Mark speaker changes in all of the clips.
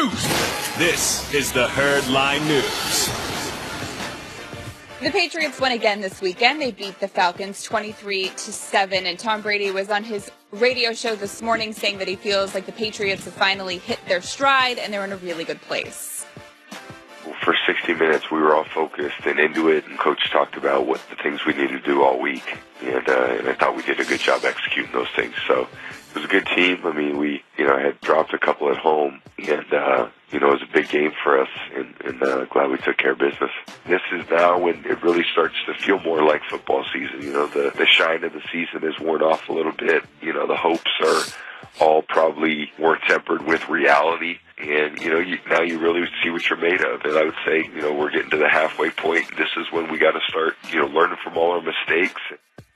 Speaker 1: news. This is the Herd Line News.
Speaker 2: The Patriots won again this weekend. They beat the Falcons 23-7, and Tom Brady was on his radio show this morning saying that he feels like the Patriots have finally hit their stride and they're in a really good place.
Speaker 3: For 60 minutes, we were all focused and into it, and Coach talked about what the things we needed to do all week, and I thought we did a good job executing those things. So it was a good team. I mean, we, had dropped a couple at home, and, it was a big game for us, and glad we took care of business. This is now when it really starts to feel more like football season. The shine of the season has worn off a little bit. The hopes are all probably more tempered with reality. And, now you really see what you're made of. And I would say, we're getting to the halfway point. This is when we got to start, learning from all our mistakes.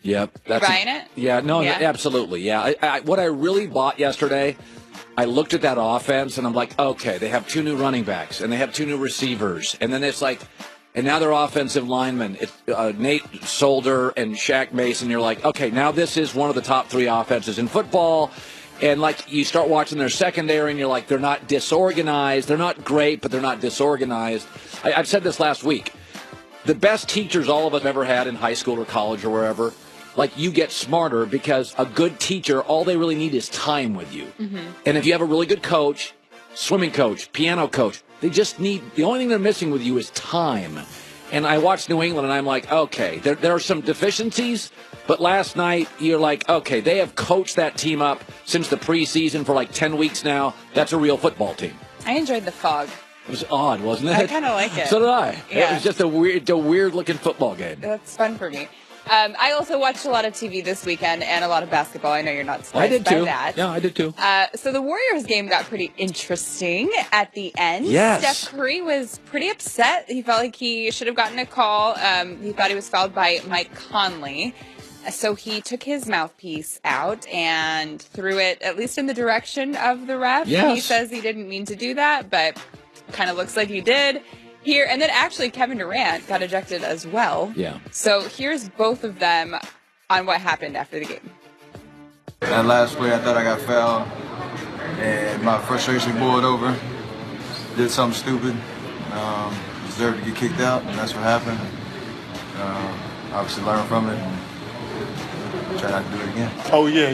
Speaker 4: Yep.
Speaker 2: Buying it?
Speaker 4: Yeah, no, absolutely. Yeah. What I really bought yesterday, I looked at that offense and I'm like, okay, they have 2 new running backs and they have 2 new receivers. And then it's like, and now their offensive linemen, Nate Solder and Shaq Mason. You're like, okay, now this is one of the top 3 offenses in football. And, you start watching their secondary, and you're like, they're not disorganized. They're not great, but they're not disorganized. I've said this last week. The best teachers all of us ever had in high school or college or wherever, you get smarter because a good teacher, all they really need is time with you. Mm-hmm. And if you have a really good coach, swimming coach, piano coach, they just need – the only thing they're missing with you is time. And I watched New England, and I'm like, okay, there are some deficiencies, but last night you're like, okay, they have coached that team up since the preseason for 10 weeks now. That's a real football team.
Speaker 2: I enjoyed the fog.
Speaker 4: It was odd, wasn't it?
Speaker 2: I kind of like it.
Speaker 4: So did I.
Speaker 2: Yeah.
Speaker 4: It was just a weird-looking football game.
Speaker 2: That's fun for me. I also watched a lot of TV this weekend and a lot of basketball. I know you're not surprised
Speaker 4: I did too.
Speaker 2: by that.
Speaker 4: Yeah, I did too.
Speaker 2: So the Warriors game got pretty interesting at the end.
Speaker 4: Yes.
Speaker 2: Steph Curry was pretty upset. He felt like he should have gotten a call. He thought he was fouled by Mike Conley. So he took his mouthpiece out and threw it, at least in the direction of the ref.
Speaker 4: Yes.
Speaker 2: He says he didn't mean to do that, but kind of looks like he did. Here, and then actually Kevin Durant got ejected as well.
Speaker 4: Yeah.
Speaker 2: So here's both of them on what happened after the game.
Speaker 5: That last play, I thought I got fouled, and my frustration boiled over. Did something stupid. Deserved to get kicked out, and that's what happened. Obviously learn from it. Try not to do it again.
Speaker 6: Oh, yeah. I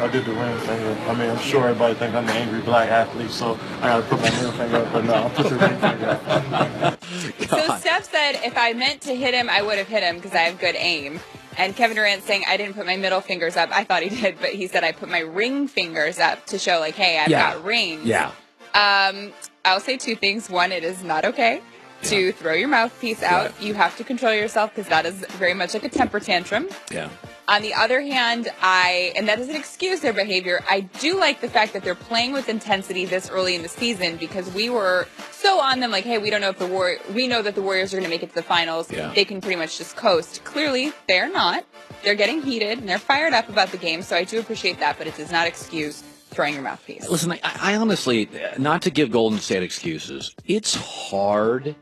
Speaker 6: did the ring finger. I mean, I'm sure everybody thinks I'm an angry black athlete, so I got to put my middle finger up, but no, I'll put the ring finger up.
Speaker 2: So Steph said, if I meant to hit him, I would have hit him because I have good aim. And Kevin Durant saying, I didn't put my middle fingers up. I thought he did, but he said I put my ring fingers up to show, hey, I've got rings.
Speaker 4: Yeah.
Speaker 2: I'll say 2 things. One, it is not okay to throw your mouthpiece out. Right. You have to control yourself because that is very much like a temper tantrum.
Speaker 4: Yeah.
Speaker 2: On the other hand, and that doesn't excuse their behavior, I do like the fact that they're playing with intensity this early in the season because we were so on them hey, we don't know if we know that the Warriors are going to make it to the finals.
Speaker 4: Yeah.
Speaker 2: They can pretty much just coast. Clearly, they're not. They're getting heated and they're fired up about the game, so I do appreciate that, but it does not excuse throwing your mouthpiece.
Speaker 4: Listen, I honestly, not to give Golden State excuses, it's hard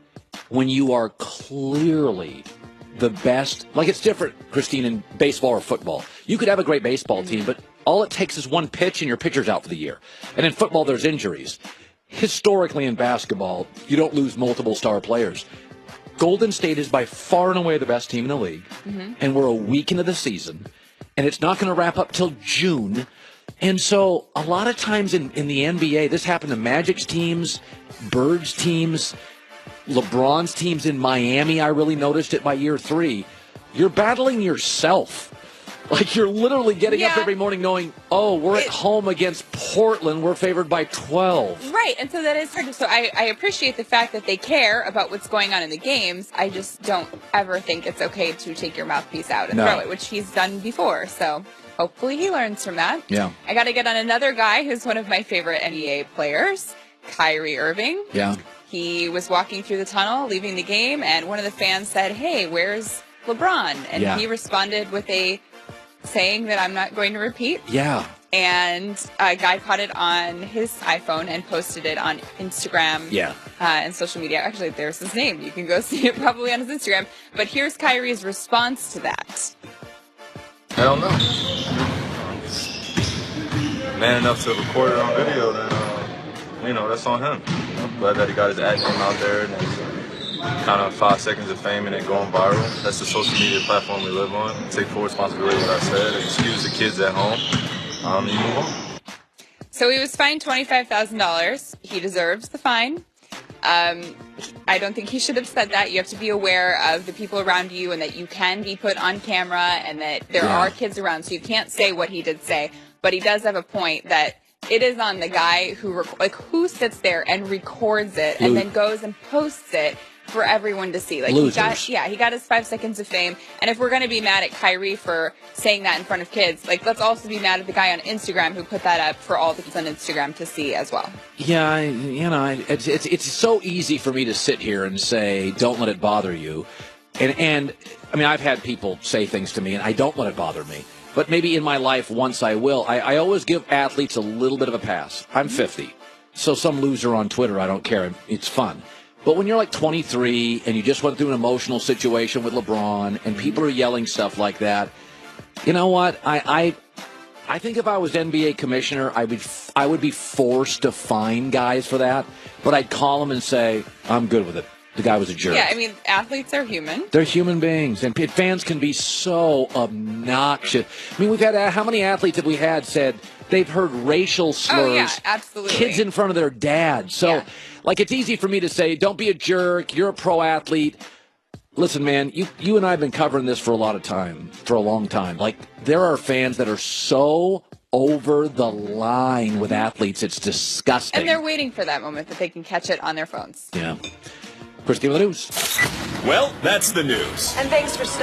Speaker 4: when you are clearly the best. It's different, Christine, in baseball or football. You could have a great baseball team, but all it takes is one pitch and your pitcher's out for the year. And in football, there's injuries. Historically in basketball, you don't lose multiple star players. Golden State is by far and away the best team in the league, and we're a week into the season, and it's not going to wrap up till June. And so a lot of times in the NBA, this happened to Magic's teams, Bird's teams, LeBron's teams in Miami. I really noticed it by year 3. You're battling yourself. You're literally getting up every morning knowing, we're at home against Portland. We're favored by 12.
Speaker 2: Right, and so that is hard. So I appreciate the fact that they care about what's going on in the games. I just don't ever think it's okay to take your mouthpiece out and throw it, which he's done before. So hopefully he learns from that.
Speaker 4: Yeah.
Speaker 2: I got to get on another guy who's one of my favorite NBA players, Kyrie Irving.
Speaker 4: Yeah.
Speaker 2: He was walking through the tunnel, leaving the game, and one of the fans said, hey, where's LeBron? And he responded with saying that I'm not going to repeat.
Speaker 4: Yeah.
Speaker 2: And a guy caught it on his iPhone and posted it on Instagram and social media. Actually, there's his name. You can go see it probably on his Instagram. But here's Kyrie's response to that.
Speaker 5: Hell no. Man enough to record it on video, then that's on him. Glad that he got his ad name out there and kind of 5 seconds of fame and it going viral. That's the social media platform we live on. Take full responsibility for what I said. Excuse the kids at home. And you move on.
Speaker 2: So he was fined $25,000. He deserves the fine. I don't think he should have said that. You have to be aware of the people around you and that you can be put on camera and that there are kids around, so you can't say what he did say. But he does have a point that it is on the guy who sits there and records it and then goes and posts it for everyone to see. He got his 5 seconds of fame. And if we're going to be mad at Kyrie for saying that in front of kids, let's also be mad at the guy on Instagram who put that up for all the kids on Instagram to see as well.
Speaker 4: Yeah, it's so easy for me to sit here and say, don't let it bother you. And I mean, I've had people say things to me, and I don't let it bother me. But maybe in my life, once I will. I always give athletes a little bit of a pass. I'm 50. So some loser on Twitter, I don't care. It's fun. But when you're like 23 and you just went through an emotional situation with LeBron and people are yelling stuff like that, you know what? I think if I was NBA commissioner, I would be forced to fine guys for that. But I'd call them and say, I'm good with it. The guy was a jerk.
Speaker 2: Yeah, I mean, athletes are human.
Speaker 4: They're human beings. And fans can be so obnoxious. I mean, we've had, how many athletes have we had said they've heard racial slurs?
Speaker 2: Oh, yeah, absolutely.
Speaker 4: Kids in front of their dads. So, it's easy for me to say, don't be a jerk. You're a pro athlete. Listen, man, you and I have been covering this for a long time. There are fans that are so over the line with athletes. It's disgusting.
Speaker 2: And they're waiting for that moment that they can catch it on their phones.
Speaker 4: Yeah. Christy with the news.
Speaker 1: Well, that's the news.
Speaker 7: And thanks for